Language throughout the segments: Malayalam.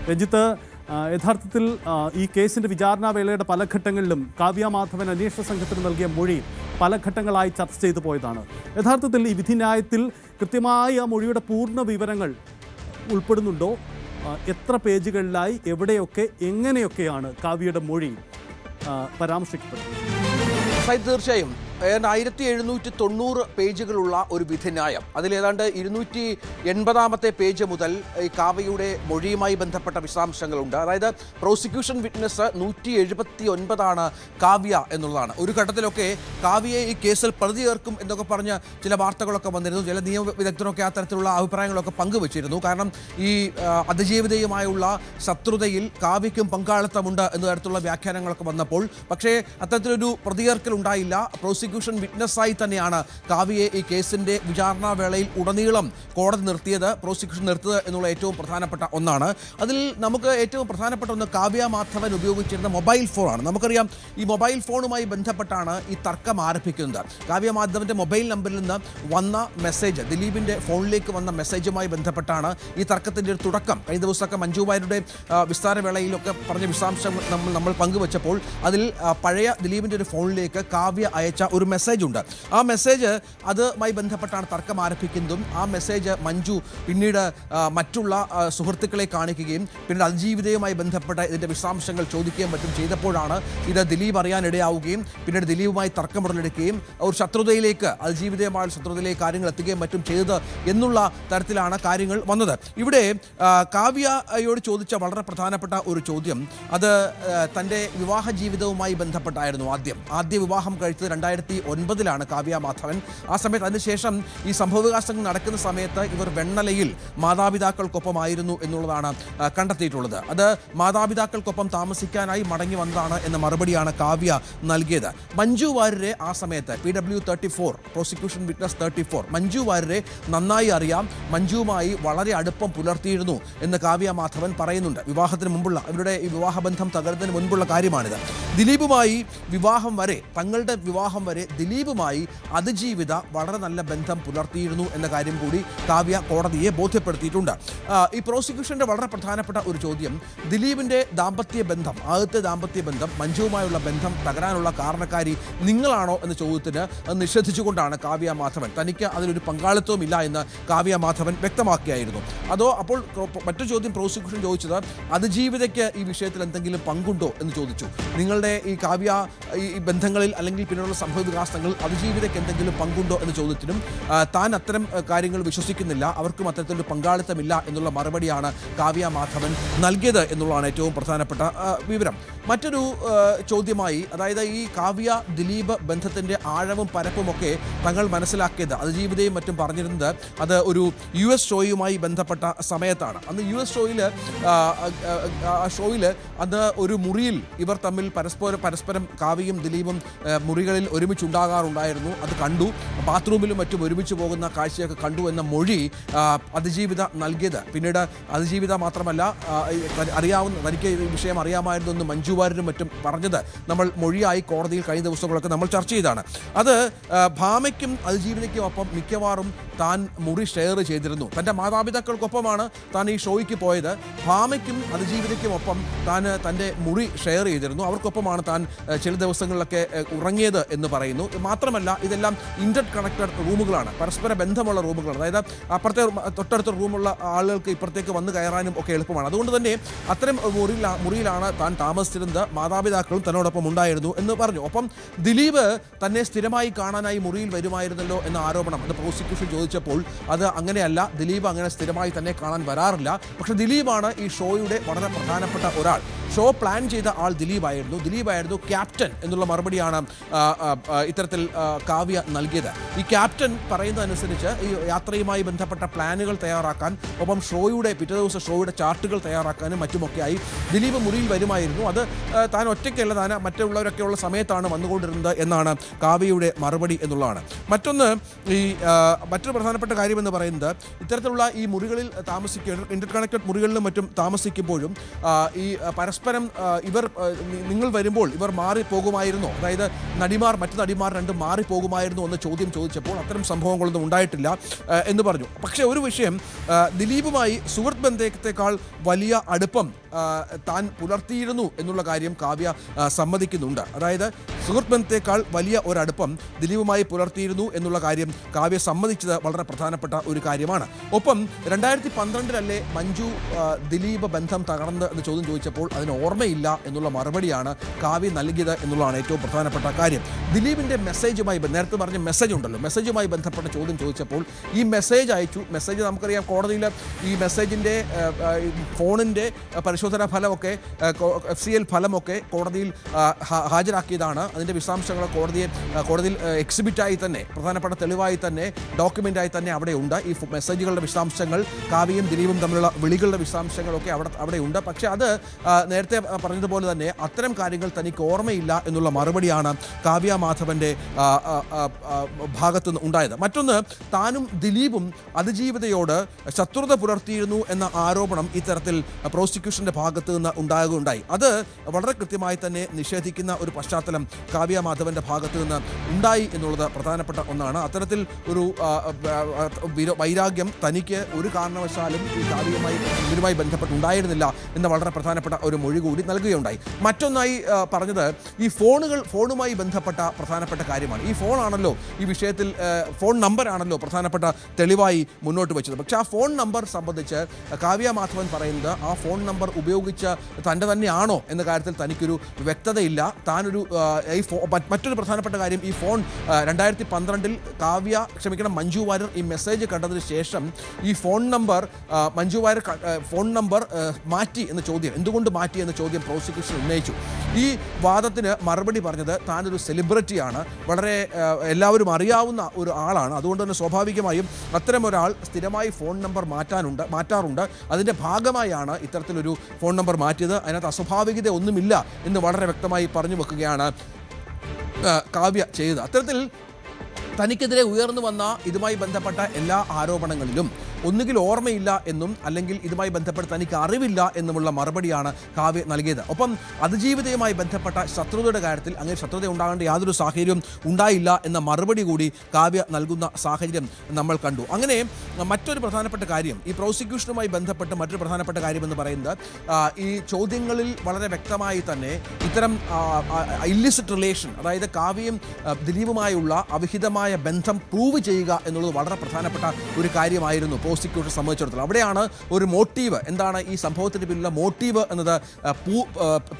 രഞ്ജിത്ത്, യഥാർത്ഥത്തിൽ ഈ കേസിൻ്റെ വിചാരണാവേളയുടെ പല ഘട്ടങ്ങളിലും കാവ്യ മാധവൻ അന്വേഷണ സംഘത്തിന് നൽകിയ മൊഴി പല ഘട്ടങ്ങളായി ചർച്ച ചെയ്തു പോയതാണ്. യഥാർത്ഥത്തിൽ ഈ വിധിന്യായത്തിൽ കൃത്യമായി ആ മൊഴിയുടെ പൂർണ്ണ വിവരങ്ങൾ ഉൾപ്പെടുന്നുണ്ടോ? എത്ര പേജുകളിലായി, എവിടെയൊക്കെ, എങ്ങനെയൊക്കെയാണ് കാവ്യയുടെ മൊഴി പരാമർശിക്കപ്പെടുന്നത്? തീർച്ചയായും 1790 പേജുകളുള്ള ഒരു വിധിന്യായം. അതിലേതാണ്ട് 280 പേജ് മുതൽ ഈ കാവ്യയുടെ മൊഴിയുമായി ബന്ധപ്പെട്ട വിശദാംശങ്ങളുണ്ട്. അതായത് പ്രോസിക്യൂഷൻ വിറ്റ്നസ് 179 കാവ്യ എന്നുള്ളതാണ്. ഒരു ഘട്ടത്തിലൊക്കെ കാവ്യയെ ഈ കേസിൽ പ്രതി ചേർക്കും എന്നൊക്കെ പറഞ്ഞ് ചില വാർത്തകളൊക്കെ വന്നിരുന്നു. ചില നിയമ വിദഗ്ധരൊക്കെ ആ തരത്തിലുള്ള അഭിപ്രായങ്ങളൊക്കെ പങ്കുവച്ചിരുന്നു. കാരണം ഈ അതിജീവിതയുമായുള്ള ശത്രുതയിൽ കാവ്യയ്ക്കും പങ്കാളിത്തമുണ്ട് എന്ന തരത്തിലുള്ള വ്യാഖ്യാനങ്ങളൊക്കെ വന്നപ്പോൾ പക്ഷേ അത്തരത്തിലൊരു പ്രതികേർക്കൽ ഉണ്ടായില്ല. പ്രോസിക്യൂഷൻ വിറ്റ്നസ്സായി തന്നെയാണ് കാവ്യയെ ഈ കേസിൻ്റെ വിചാരണാ വേളയിൽ ഉടനീളം കോടതി പ്രോസിക്യൂഷൻ നിർത്തിയത് എന്നുള്ള ഏറ്റവും പ്രധാനപ്പെട്ട ഒന്നാണ്. അതിൽ നമുക്ക് ഏറ്റവും പ്രധാനപ്പെട്ട ഒന്ന് കാവ്യ മാധവൻ ഉപയോഗിച്ചിരുന്ന മൊബൈൽ ഫോണാണ്. നമുക്കറിയാം ഈ മൊബൈൽ ഫോണുമായി ബന്ധപ്പെട്ടാണ് ഈ തർക്കം ആരംഭിക്കുന്നത്. കാവ്യ മാധവൻ്റെ മൊബൈൽ നമ്പറിൽ നിന്ന് വന്ന മെസ്സേജ്, ദിലീപിൻ്റെ ഫോണിലേക്ക് വന്ന മെസ്സേജുമായി ബന്ധപ്പെട്ടാണ് ഈ തർക്കത്തിൻ്റെ ഒരു തുടക്കം. കഴിഞ്ഞ ദിവസമൊക്കെ മഞ്ജു വാര്യരുടെ വിസ്താരവേളയിലൊക്കെ പറഞ്ഞ വിശദാംശം നമ്മൾ പങ്കുവച്ചപ്പോൾ അതിൽ പഴയ ദിലീപിൻ്റെ ഒരു ഫോണിലേക്ക് കാവ്യ അയച്ച ഒരു മെസ്സേജ് ഉണ്ട്. ആ മെസ്സേജ് അതുമായി ബന്ധപ്പെട്ടാണ് തർക്കം ആരംഭിക്കുന്നതും ആ മെസ്സേജ് മഞ്ജു പിന്നീട് മറ്റുള്ള സുഹൃത്തുക്കളെ കാണിക്കുകയും പിന്നീട് അതിജീവിതയുമായി ബന്ധപ്പെട്ട ഇതിൻ്റെ വിശദാംശങ്ങൾ ചോദിക്കുകയും മറ്റും ചെയ്തപ്പോഴാണ് ഇത് ദിലീപ് അറിയാനിടയാവുകയും പിന്നീട് ദിലീപുമായി തർക്കമുടലെടുക്കുകയും ഒരു ശത്രുതയിലേക്ക്, അതിജീവിതയുമായ ശത്രുതയിലേക്ക് കാര്യങ്ങൾ എത്തുകയും മറ്റും ചെയ്തത് എന്നുള്ള തരത്തിലാണ് കാര്യങ്ങൾ വന്നത്. ഇവിടെ കാവ്യയോട് ചോദിച്ച വളരെ പ്രധാനപ്പെട്ട ഒരു ചോദ്യം അത് തൻ്റെ വിവാഹ ജീവിതവുമായി ബന്ധപ്പെട്ടായിരുന്നു. ആദ്യ വിവാഹം കഴിച്ചത് 2009 കാവ്യ മാധവൻ. ആ സമയത്ത് അതിനുശേഷം ഈ സംഭവവികാസങ്ങൾ നടക്കുന്ന സമയത്ത് ഇവർ വെണ്ണലയിൽ മാതാപിതാക്കൾക്കൊപ്പമായിരുന്നു എന്നുള്ളതാണ് കണ്ടെത്തിയിട്ടുള്ളത്. അത് മാതാപിതാക്കൾക്കൊപ്പം താമസിക്കാനായി മടങ്ങി വന്നതാണ് എന്ന മറുപടിയാണ് കാവ്യ നൽകിയത്. മഞ്ജു വാര്യരെ ആ സമയത്ത് PW34 പ്രോസിക്യൂഷൻ വിറ്റ്നസ് 34 മഞ്ജു വാര്യരെ നന്നായി അറിയാം, മഞ്ജുവുമായി വളരെ അടുപ്പം പുലർത്തിയിരുന്നു എന്ന് കാവ്യ മാധവൻ പറയുന്നുണ്ട്. വിവാഹത്തിന് മുമ്പുള്ള അവരുടെ ഈ വിവാഹബന്ധം തകരുന്നതിന് മുൻപുള്ള കാര്യമാണിത്. ദിലീപുമായി വിവാഹം വരെ, തങ്ങളുടെ വിവാഹം വരെ ദിലീപുമായി അതിജീവിത വളരെ നല്ല ബന്ധം പുലർത്തിയിരുന്നു എന്ന കാര്യം കൂടി കാവ്യ കോടതിയെ ബോധ്യപ്പെടുത്തിയിട്ടുണ്ട്. ഈ പ്രോസിക്യൂഷൻ്റെ വളരെ പ്രധാനപ്പെട്ട ഒരു ചോദ്യം, ദിലീപിൻ്റെ ആദ്യത്തെ ദാമ്പത്യ ബന്ധം മഞ്ജുവുമായുള്ള ബന്ധം തകരാനുള്ള കാരണക്കാരി നിങ്ങളാണോ എന്ന ചോദ്യത്തിന് നിഷേധിച്ചുകൊണ്ടാണ് കാവ്യ മാധവൻ, തനിക്ക് അതിലൊരു പങ്കാളിത്തവും ഇല്ല എന്ന് കാവ്യ മാധവൻ വ്യക്തമാക്കിയായിരുന്നു. അപ്പോൾ മറ്റൊരു ചോദ്യം പ്രോസിക്യൂഷൻ ചോദിച്ചത് അതിജീവിതയ്ക്ക് ഈ വിഷയത്തിൽ എന്തെങ്കിലും പങ്കുണ്ടോ എന്ന് ചോദിച്ചു. നിങ്ങളുടെ ഈ കാവ്യ ഈ ബന്ധങ്ങളിൽ അല്ലെങ്കിൽ പിന്നീടുള്ള സംഭവവികാസങ്ങൾ അതിജീവിതയ്ക്ക് എന്തെങ്കിലും പങ്കുണ്ടോ എന്ന ചോദ്യത്തിനും താൻ അത്തരം കാര്യങ്ങൾ വിശ്വസിക്കുന്നില്ല, അവർക്കും അത്തരത്തിലൊരു പങ്കാളിത്തമില്ല എന്നുള്ള മറുപടിയാണ് കാവ്യ മാധവൻ നൽകിയത് എന്നുള്ളതാണ് ഏറ്റവും പ്രധാനപ്പെട്ട വിവരം. മറ്റൊരു ചോദ്യമായി, അതായത് ഈ കാവ്യ ദിലീപ് ബന്ധത്തിൻ്റെ ആഴവും പരപ്പുമൊക്കെ തങ്ങൾ മനസ്സിലാക്കിയത് അതിജീവിതയും മറ്റും പറഞ്ഞിരുന്നത് അത് ഒരു US ഷോയുമായി ബന്ധപ്പെട്ട സമയത്താണ്. അന്ന് US ഷോയിൽ അന്ന് ഒരു മുറിയിൽ ഇവർ തമ്മിൽ പരസ്പരം കാവ്യയും ദിലീപും മുറികളിൽ ഒരുമിച്ചുണ്ടാകാറുണ്ടായിരുന്നു. അത് കണ്ടു, ബാത്റൂമിലും മറ്റും ഒരുമിച്ച് പോകുന്ന കാഴ്ചയൊക്കെ കണ്ടു എന്ന മൊഴി അതിജീവിത നൽകിയത്. പിന്നീട് അതിജീവിത മാത്രമല്ല, തനിക്ക് ഈ വിഷയം അറിയാമായിരുന്നു എന്ന് മഞ്ജു വാര്യരും മറ്റും പറഞ്ഞത് നമ്മൾ മൊഴിയായി കോടതിയിൽ കഴിഞ്ഞ ദിവസങ്ങളൊക്കെ നമ്മൾ ചർച്ച ചെയ്താണ്. അത് ഭാമയ്ക്കും അതിജീവിതയ്ക്കും ഒപ്പം മിക്കവാറും താൻ മുറി ഷെയർ ചെയ്തിരുന്നു. തൻ്റെ മാതാപിതാക്കൾക്കൊപ്പമാണ് താൻ ഈ ഷോയ്ക്ക് പോയത്. ഭാമയ്ക്കും അതിജീവിതയ്ക്കും ഒപ്പം താൻ തൻ്റെ മുറി ഷെയർ ചെയ്തിരുന്നു. അവർക്കൊപ്പമാണ് താൻ ചില ദിവസങ്ങളിലൊക്കെ ഉറങ്ങിയത് എന്ന് പറയുന്നു. മാത്രമല്ല ഇതെല്ലാം ഇൻ്റർ കണക്റ്റഡ് റൂമുകളാണ്, പരസ്പര ബന്ധമുള്ള റൂമുകളാണ്. അതായത് തൊട്ടടുത്ത റൂമുള്ള ആളുകൾക്ക് ഇപ്പുറത്തേക്ക് വന്ന് കയറാനും ഒക്കെ എളുപ്പമാണ്. അതുകൊണ്ട് തന്നെ അത്തരം മുറിയിലാണ് താൻ താമസിച്ചിരുന്നത്. മാതാപിതാക്കളും തന്നോടൊപ്പം ഉണ്ടായിരുന്നു എന്ന് പറഞ്ഞു. ഒപ്പം ദിലീപ് തന്നെ സ്ഥിരമായി കാണാനായി മുറിയിൽ വരുമായിരുന്നല്ലോ എന്ന ആരോപണം അത് പ്രോസിക്യൂഷൻ ചോദിച്ചപ്പോൾ അത് അങ്ങനെയല്ല, ദിലീപ് അങ്ങനെ സ്ഥിരമായി തന്നെ കാണാൻ വരാറില്ല. പക്ഷെ ദിലീപാണ് ഈ ഷോയുടെ വളരെ പ്രധാനപ്പെട്ട ഒരാൾ. ഷോ പ്ലാൻ ചെയ്ത ആൾ ദിലീപായിരുന്നു ക്യാപ്റ്റൻ എന്നുള്ള മറുപടിയാണ് ഇത്തരത്തിൽ കാവ്യ നൽകിയത്. ഈ ക്യാപ്റ്റൻ പറയുന്നതനുസരിച്ച് ഈ യാത്രയുമായി ബന്ധപ്പെട്ട പ്ലാനുകൾ തയ്യാറാക്കാൻ, ഒപ്പം പിറ്റേ ദിവസം ഷോയുടെ ചാർട്ടുകൾ തയ്യാറാക്കാനും മറ്റുമൊക്കെയായി ദിലീപ് മുറിയിൽ വരുമായിരുന്നു. അത് താൻ ഒറ്റയ്ക്കല്ല, താൻ മറ്റുള്ളവരൊക്കെയുള്ള സമയത്താണ് വന്നുകൊണ്ടിരുന്നത് എന്നാണ് കാവ്യയുടെ മറുപടി എന്നുള്ളതാണ്. മറ്റൊരു പ്രധാനപ്പെട്ട കാര്യമെന്ന് പറയുന്നത്, ഇത്തരത്തിലുള്ള ഈ മുറികളിൽ ഇന്റർ കണക്റ്റഡ് മുറികളിലും മറ്റും താമസിക്കുമ്പോഴും ഈ പരസ്പരം പരസ്പരം നിങ്ങൾ വരുമ്പോൾ ഇവർ മാറിപ്പോകുമായിരുന്നോ, അതായത് മറ്റു നടിമാർ രണ്ടും മാറിപ്പോകുമായിരുന്നോ എന്ന ചോദ്യം ചോദിച്ചപ്പോൾ അത്തരം സംഭവങ്ങളൊന്നും ഉണ്ടായിട്ടില്ല എന്ന് പറഞ്ഞു. പക്ഷേ ഒരു വിഷയം, ദിലീപുമായി സുഹൃത്ത് ബന്ധത്തെക്കാൾ വലിയ അടുപ്പം താൻ പുലർത്തിയിരുന്നു എന്നുള്ള കാര്യം കാവ്യ സമ്മതിക്കുന്നുണ്ട്. അതായത് സുഹൃത്ത് ബന്ധത്തെക്കാൾ വലിയ ഒരടുപ്പം ദിലീപുമായി പുലർത്തിയിരുന്നു എന്നുള്ള കാര്യം കാവ്യ സമ്മതിച്ചത് വളരെ പ്രധാനപ്പെട്ട ഒരു കാര്യമാണ്. ഒപ്പം 2012 മഞ്ജു ദിലീപ് ബന്ധം തകർന്ന് എന്ന് ചോദ്യം ചോദിച്ചപ്പോൾ അതിന് ഓർമ്മയില്ല എന്നുള്ള മറുപടിയാണ് കാവ്യ നൽകിയത് എന്നുള്ളതാണ് ഏറ്റവും പ്രധാനപ്പെട്ട കാര്യം. ദിലീപിൻ്റെ മെസ്സേജുമായി നേരത്തെ പറഞ്ഞ മെസ്സേജ് ഉണ്ടല്ലോ, മെസ്സേജുമായി ബന്ധപ്പെട്ട ചോദ്യം ചോദിച്ചപ്പോൾ ഈ മെസ്സേജ് അയച്ചു. മെസ്സേജ് നമുക്കറിയാം, കോടതിയിൽ ഈ മെസ്സേജിൻ്റെ ഫോണിൻ്റെ പരിശോധനാ ഫലമൊക്കെ FCL ഫലമൊക്കെ കോടതിയിൽ ഹാജരാക്കിയതാണ്. അതിൻ്റെ വിശദാംശങ്ങൾ കോടതിയിൽ എക്സിബിറ്റായി തന്നെ, പ്രധാനപ്പെട്ട തെളിവായി തന്നെ, ഡോക്യുമെൻ്റായി തന്നെ അവിടെ ഉണ്ട്. ഈ മെസ്സേജുകളുടെ വിശദാംശങ്ങൾ, കാവ്യയും ദിലീപും തമ്മിലുള്ള വിളികളുടെ വിശദാംശങ്ങളൊക്കെ അവിടെ ഉണ്ട്. പക്ഷേ അത് നേരത്തെ പറഞ്ഞതുപോലെ തന്നെ അത്തരം കാര്യങ്ങൾ തനിക്ക് ഓർമ്മയില്ല എന്നുള്ള മറുപടിയാണ് കാവ്യ മാധവൻ്റെ ഭാഗത്തുനിന്ന് ഉണ്ടായത്. മറ്റൊന്ന്, താനും ദിലീപും അതിജീവിതയോട് ശത്രുത പുലർത്തിയിരുന്നു എന്ന ആരോപണം ഇത്തരത്തിൽ പ്രോസിക്യൂഷൻ്റെ ഭാഗത്തു നിന്ന് ഉണ്ടാകുകയുണ്ടായി. അത് വളരെ കൃത്യമായി തന്നെ നിഷേധിക്കുന്ന ഒരു പശ്ചാത്തലം കാവ്യ മാധവൻ്റെ ഭാഗത്തു നിന്ന് ഉണ്ടായി എന്നുള്ളത് പ്രധാനപ്പെട്ട ഒന്നാണ്. അത്തരത്തിൽ ഒരു വൈരാഗ്യം തനിക്ക് ഒരു കാരണവശാലും ഈ ഇവരുമായി ബന്ധപ്പെട്ടുണ്ടായിരുന്നില്ല എന്ന വളരെ പ്രധാനപ്പെട്ട ഒരു മൊഴി കൂടി നൽകുകയുണ്ടായി. മറ്റൊന്നായി പറഞ്ഞത് ഈ ഫോണുമായി ബന്ധപ്പെട്ട പ്രധാനപ്പെട്ട കാര്യമാണ്. ഈ ഫോണാണല്ലോ ഈ വിഷയത്തിൽ, ഫോൺ നമ്പറാണല്ലോ പ്രധാനപ്പെട്ട തെളിവായി മുന്നോട്ട് വെച്ചത്. പക്ഷേ ആ ഫോൺ നമ്പർ സംബന്ധിച്ച് കാവ്യ മാധവൻ പറയുന്നത് ആ ഫോൺ നമ്പർ ഉപയോഗിച്ച് തൻ്റെ തന്നെയാണോ എന്ന കാര്യത്തിൽ തനിക്കൊരു വ്യക്തതയില്ല. മറ്റൊരു പ്രധാനപ്പെട്ട കാര്യം, ഈ ഫോൺ 2012 മഞ്ജു വാര്യർ ഈ മെസ്സേജ് കണ്ടതിന് ശേഷം ഈ ഫോൺ നമ്പർ മാറ്റി എന്ന ചോദ്യം, എന്തുകൊണ്ട് മാറ്റി എന്ന ചോദ്യം പ്രോസിക്യൂഷൻ ഉന്നയിച്ചു. ഈ വാദത്തിന് മറുപടി പറഞ്ഞത് താനൊരു സെലിബ്രിറ്റിയാണ്, വളരെ എല്ലാവരും അറിയാവുന്ന ഒരു ആളാണ്, അതുകൊണ്ട് തന്നെ സ്വാഭാവികമായും അത്തരം ഒരാൾ സ്ഥിരമായി ഫോൺ നമ്പർ മാറ്റാറുണ്ട്. അതിൻ്റെ ഭാഗമായാണ് ഇത്തരത്തിലൊരു ഫോൺ നമ്പർ മാറ്റിയത്. അതിനകത്ത് അസ്വാഭാവികത ഒന്നുമില്ല എന്ന് വളരെ വ്യക്തമായി പറഞ്ഞു വെക്കുകയാണ് കാവ്യ ചെയ്തത്. അത്തരത്തിൽ തനിക്കെതിരെ ഉയർന്നു വന്ന ഇതുമായി ബന്ധപ്പെട്ട എല്ലാ ആരോപണങ്ങളിലും ഒന്നുകിൽ ഓർമ്മയില്ല എന്നും അല്ലെങ്കിൽ ഇതുമായി ബന്ധപ്പെട്ട് തനിക്ക് അറിവില്ല എന്നുമുള്ള മറുപടിയാണ് കാവ്യ നൽകിയത്. ഒപ്പം അതിജീവിതയുമായി ബന്ധപ്പെട്ട ശത്രുതയുടെ കാര്യത്തിൽ അങ്ങനെ ശത്രുത ഉണ്ടാകേണ്ട യാതൊരു സാഹചര്യവും ഉണ്ടായില്ല എന്ന മറുപടി കൂടി കാവ്യ നൽകുന്ന സാഹചര്യം നമ്മൾ കണ്ടു. അങ്ങനെ മറ്റൊരു പ്രധാനപ്പെട്ട കാര്യം, ഈ പ്രോസിക്യൂഷനുമായി ബന്ധപ്പെട്ട് മറ്റൊരു പ്രധാനപ്പെട്ട കാര്യം എന്ന് പറയുന്നത്, ഈ ചോദ്യങ്ങളിൽ വളരെ വ്യക്തമായി തന്നെ ഇത്തരം ഇല്ലിസിറ്റ് റിലേഷൻ, അതായത് കാവ്യയും ദിലീപുമായുള്ള അവിഹിതമായ ബന്ധം പ്രൂവ് ചെയ്യുക എന്നുള്ളത് വളരെ പ്രധാനപ്പെട്ട ഒരു കാര്യമായിരുന്നു പ്രോസിക്യൂഷൻ സംബന്ധിച്ചിടത്തോളം. അവിടെയാണ് ഒരു മോട്ടീവ്, എന്താണ് ഈ സംഭവത്തിന് പിന്നിലുള്ള മോട്ടീവ് എന്നത്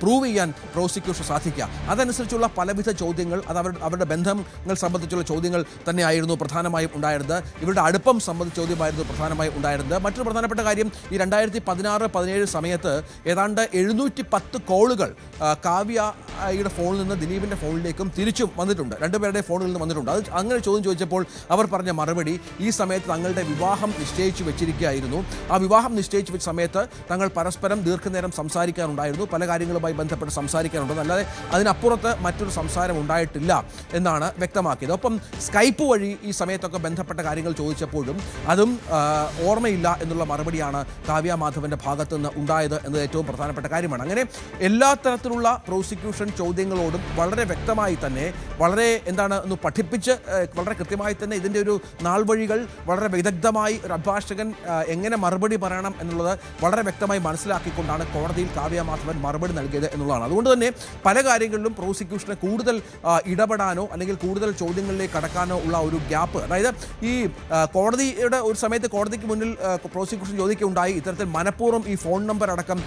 പ്രൂവ് ചെയ്യാൻ പ്രോസിക്യൂഷൻ സാധിക്കുക. അതനുസരിച്ചുള്ള പലവിധ ചോദ്യങ്ങൾ, അത് അവരുടെ ബന്ധങ്ങൾ സംബന്ധിച്ചുള്ള ചോദ്യങ്ങൾ തന്നെയായിരുന്നു പ്രധാനമായും ഉണ്ടായിരുന്നത്. ഇവരുടെ അടുപ്പം സംബന്ധിച്ച ചോദ്യമായിരുന്നു പ്രധാനമായും ഉണ്ടായിരുന്നത്. മറ്റൊരു പ്രധാനപ്പെട്ട കാര്യം, ഈ 2016-17 സമയത്ത് ഏതാണ്ട് 710 കോളുകൾ കാവ്യയുടെ ഫോണിൽ നിന്ന് ദിലീപിൻ്റെ ഫോണിലേക്കും തിരിച്ചും വന്നിട്ടുണ്ട്. രണ്ടുപേരുടെ ഫോണിൽ നിന്ന് വന്നിട്ടുണ്ട്. അത് അങ്ങനെ ചോദ്യം ചോദിച്ചപ്പോൾ അവർ പറഞ്ഞ മറുപടി, ഈ സമയത്ത് തങ്ങളുടെ വിവാഹം നിശ്ചയിച്ചു വെച്ചിരിക്കുകയായിരുന്നു. ആ വിവാഹം നിശ്ചയിച്ചു വെച്ച സമയത്ത് തങ്ങൾ പരസ്പരം ദീർഘനേരം സംസാരിക്കാറുണ്ടായിരുന്നു, പല കാര്യങ്ങളുമായി ബന്ധപ്പെട്ട് സംസാരിക്കാറുണ്ട്, അല്ലാതെ അതിനപ്പുറത്ത് മറ്റൊരു സംസാരം ഉണ്ടായിട്ടില്ല എന്നാണ് വ്യക്തമാക്കിയത്. ഒപ്പം സ്കൈപ്പ് വഴി ഈ സമയത്തൊക്കെ ബന്ധപ്പെട്ട കാര്യങ്ങൾ ചോദിച്ചപ്പോഴും അതും ഓർമ്മയില്ല എന്നുള്ള മറുപടിയാണ് കാവ്യ മാധവൻ്റെ ഭാഗത്തു നിന്ന് ഉണ്ടായത് എന്നത് ഏറ്റവും പ്രധാനപ്പെട്ട കാര്യമാണ്. അങ്ങനെ എല്ലാ തരത്തിലുള്ള പ്രോസിക്യൂഷൻ ചോദ്യങ്ങളോടും വളരെ വ്യക്തമായി തന്നെ, വളരെ ഒന്ന് പഠിപ്പിച്ച് വളരെ കൃത്യമായി തന്നെ ഇതിൻ്റെ ഒരു നാൾ വഴികൾ വളരെ വിദഗ്ധമായി ഒരു അഭിഭാഷകൻ എങ്ങനെ മറുപടി പറയണം എന്നുള്ളത് വളരെ വ്യക്തമായി മനസ്സിലാക്കിക്കൊണ്ടാണ് കോടതിയിൽ കാവ്യ മാധവൻ മറുപടി നൽകിയത് എന്നുള്ളതാണ്. അതുകൊണ്ട് തന്നെ പല കാര്യങ്ങളിലും പ്രോസിക്യൂഷനെ കൂടുതൽ ഇടപെടാനോ അല്ലെങ്കിൽ കൂടുതൽ ചോദ്യങ്ങളിലേക്ക് കടക്കാനോ ഉള്ള ഒരു ഗ്യാപ്പ്, അതായത് ഈ കോടതിയുടെ ഒരു സമയത്ത് കോടതിക്ക് മുന്നിൽ പ്രോസിക്യൂഷൻ ചോദിക്കുകയുണ്ടായി, ഇത്തരത്തിൽ മനഃപൂർവ്വം ഈ ഫോൺ നമ്പർ അടക്കം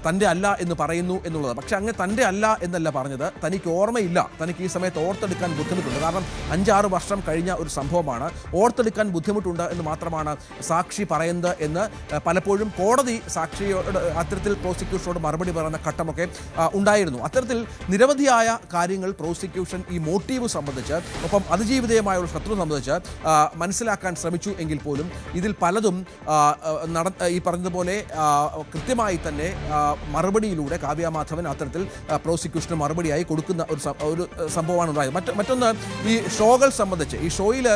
തൻ്റെ അല്ല എന്ന് പറയുന്നു എന്നുള്ളത്. പക്ഷെ അങ്ങനെ തൻ്റെ അല്ല എന്നല്ല പറഞ്ഞത്, തനിക്ക് ഓർമ്മയില്ല, തനിക്ക് ഈ സമയത്ത് ഓർത്തെടുക്കാൻ ബുദ്ധിമുട്ടുണ്ട്, കാരണം 5-6 വർഷം കഴിഞ്ഞ ഒരു സംഭവമാണ്, ഓർത്തെടുക്കാൻ ബുദ്ധിമുട്ടുണ്ട് എന്ന് മാത്രമാണ് സാക്ഷി പറയുന്നത് എന്ന് പലപ്പോഴും കോടതി സാക്ഷിയോട് അത്തരത്തിൽ പ്രോസിക്യൂഷനോട് മറുപടി പറയുന്ന ഘട്ടമൊക്കെ ഉണ്ടായിരുന്നു. അത്തരത്തിൽ നിരവധിയായ കാര്യങ്ങൾ പ്രോസിക്യൂഷൻ ഈ മോട്ടീവ് സംബന്ധിച്ച്, ഒപ്പം അതിജീവിതയുമായുള്ള ശത്രു സംബന്ധിച്ച് മനസ്സിലാക്കാൻ ശ്രമിച്ചു എങ്കിൽ പോലും ഇതിൽ പലതും ഈ പറഞ്ഞതുപോലെ കൃത്യമായി തന്നെ മറുപടിയിലൂടെ കാവ്യ മാധവൻ അത്തരത്തിൽ പ്രോസിക്യൂഷന് മറുപടിയായി കൊടുക്കുന്ന ഒരു സംഭവമാണ് ഉണ്ടായത്. മറ്റൊന്ന്, ഈ ഷോകൾ സംബന്ധിച്ച്, ഈ ഷോയിൽ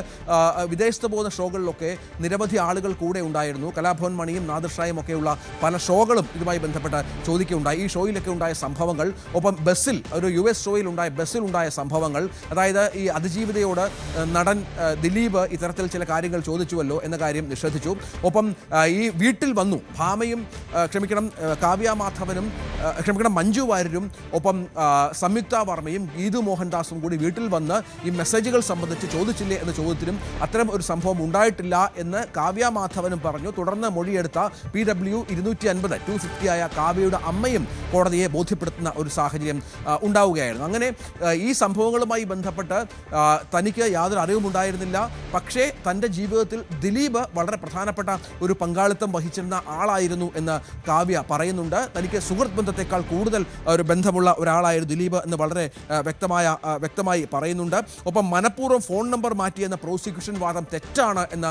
വിദേശത്ത് പോകുന്ന ഷോകൾ ദിവസങ്ങളിലൊക്കെ നിരവധി ആളുകൾ കൂടെ ഉണ്ടായിരുന്നു. കലാഭവൻ മണിയും നാദിർഷായും ഒക്കെയുള്ള പല ഷോകളും ഇതുമായി ബന്ധപ്പെട്ട് ചോദിക്കുകയുണ്ടായി. ഈ ഷോയിലൊക്കെ ഉണ്ടായ സംഭവങ്ങൾ, ഒപ്പം ബസ്സിൽ ഒരു US ഷോയിൽ ബസ്സിലുണ്ടായ സംഭവങ്ങൾ, അതായത് ഈ അതിജീവിതയോട് നടൻ ദിലീപ് ഇത്തരത്തിൽ ചില കാര്യങ്ങൾ ചോദിച്ചുവല്ലോ എന്ന കാര്യം നിഷേധിച്ചു. ഒപ്പം ഈ വീട്ടിൽ വന്നു ഭാമയും കാവ്യ മാധവനും മഞ്ജു വാര്യരും ഒപ്പം സംയുക്ത വർമ്മയും ഗീതു മോഹൻദാസും കൂടി വീട്ടിൽ വന്ന് ഈ മെസ്സേജുകൾ സംബന്ധിച്ച് ചോദിച്ചില്ലേ എന്ന ചോദ്യത്തിനും അത്തരം ഒരു സംഭവം ഉണ്ടായിട്ടില്ല എന്ന് കാവ്യ മാധവനും പറഞ്ഞു. തുടർന്ന് മൊഴിയെടുത്ത PW 250 ആയ കാവ്യയുടെ അമ്മയും കോടതിയെ ബോധ്യപ്പെടുത്തുന്ന ഒരു സാഹചര്യം ഉണ്ടാവുകയായിരുന്നു. അങ്ങനെ ഈ സംഭവങ്ങളുമായി ബന്ധപ്പെട്ട് തനിക്ക് യാതൊരു അറിവുമുണ്ടായിരുന്നില്ല. പക്ഷേ തൻ്റെ ജീവിതത്തിൽ ദിലീപ് വളരെ പ്രധാനപ്പെട്ട ഒരു പങ്കാളിത്തം വഹിച്ചിരുന്ന ആളായിരുന്നു എന്ന് കാവ്യ പറയുന്നുണ്ട്. തനിക്ക് സുഹൃത്ത് ബന്ധത്തെക്കാൾ കൂടുതൽ ഒരു ബന്ധമുള്ള ഒരാളായിരുന്നു ദിലീപ് എന്ന് വളരെ വ്യക്തമായി പറയുന്നുണ്ട്. ഒപ്പം മനഃപൂർവ്വം ഫോൺ നമ്പർ മാറ്റിയെന്ന പ്രോസിക്യൂഷൻ വാദം തെറ്റാണ് എന്ന്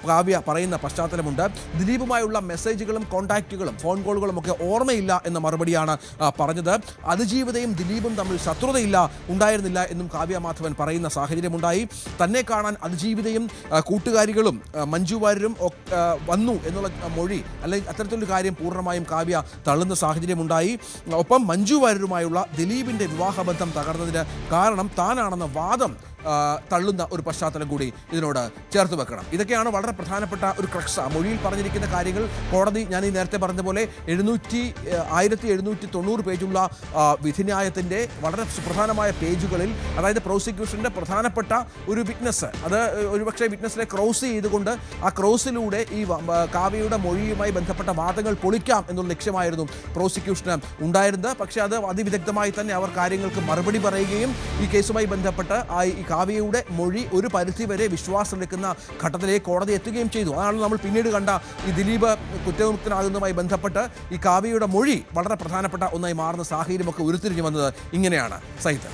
കാവ്യ പറയുന്ന പശ്ചാത്തലമുണ്ട്. ദിലീപുമായുള്ള മെസ്സേജുകളും കോൺടാക്റ്റുകളും ഫോൺ കോളുകളും ഒക്കെ ഓർമ്മയില്ല എന്ന മറുപടിയാണ് പറഞ്ഞത്. അതിജീവിതയും ദിലീപും തമ്മിൽ ശത്രുതയില്ല ഉണ്ടായിരുന്നില്ല എന്നും കാവ്യ മാധവൻ പറയുന്ന സാഹചര്യമുണ്ടായി. തന്നെ കാണാൻ അതിജീവിതയും കൂട്ടുകാരികളും മഞ്ജു വാര്യരും വന്നു എന്നുള്ള മൊഴി അല്ലെങ്കിൽ അത്തരത്തിലൊരു കാര്യം പൂർണ്ണമായും കാവ്യ തള്ളുന്ന സാഹചര്യമുണ്ടായി. ഒപ്പം മഞ്ജു വാര്യരുമായുള്ള ദിലീപിൻ്റെ വിവാഹബന്ധം തകർന്നതിന് കാരണം താനാണെന്ന വാദം തള്ളുന്ന ഒരു പശ്ചാത്തലം കൂടി ഇതിനോട് ചേർത്ത് വെക്കണം. ഇതൊക്കെയാണ് വളരെ പ്രധാനപ്പെട്ട ഒരു ക്രക്സ്. മൊഴിയിൽ പറഞ്ഞിരിക്കുന്ന കാര്യങ്ങൾ കോടതി ഞാൻ ഈ നേരത്തെ പറഞ്ഞ പോലെ 1790 പേജുള്ള വിധിന്യായത്തിൻ്റെ വളരെ സുപ്രധാനമായ പേജുകളിൽ, അതായത് പ്രോസിക്യൂഷൻ്റെ പ്രധാനപ്പെട്ട ഒരു വിറ്റ്നസ്, അത് ഒരുപക്ഷെ വിറ്റ്നസിനെ ക്രോസ് ചെയ്തുകൊണ്ട് ആ ക്രോസിലൂടെ ഈ കാവ്യയുടെ മൊഴിയുമായി ബന്ധപ്പെട്ട വാദങ്ങൾ പൊളിക്കാം എന്നുള്ള ലക്ഷ്യമായിരുന്നു പ്രോസിക്യൂഷന് ഉണ്ടായിരുന്നത്. പക്ഷേ അത് അതിവിദഗ്ധമായി തന്നെ അവർ കാര്യങ്ങൾക്ക് മറുപടി പറയുകയും ഈ കേസുമായി ബന്ധപ്പെട്ട് ഈ കാവ്യയുടെ മൊഴി ഒരു പരിധിവരെ വിശ്വാസമെടുക്കുന്ന ഘട്ടത്തിലേക്ക് കോടതി എത്തുകയും ചെയ്തു. അതാണ് നമ്മൾ പിന്നീട് കണ്ട ഈ ദിലീപ് കുറ്റവിമുക്തനാകുന്നതുമായി ബന്ധപ്പെട്ട് ഈ കാവ്യയുടെ മൊഴി വളരെ പ്രധാനപ്പെട്ട ഒന്നായി മാറുന്ന സാഹചര്യമൊക്കെ ഉരുത്തിരിഞ്ഞു വന്നത് ഇങ്ങനെയാണ്. സഹിത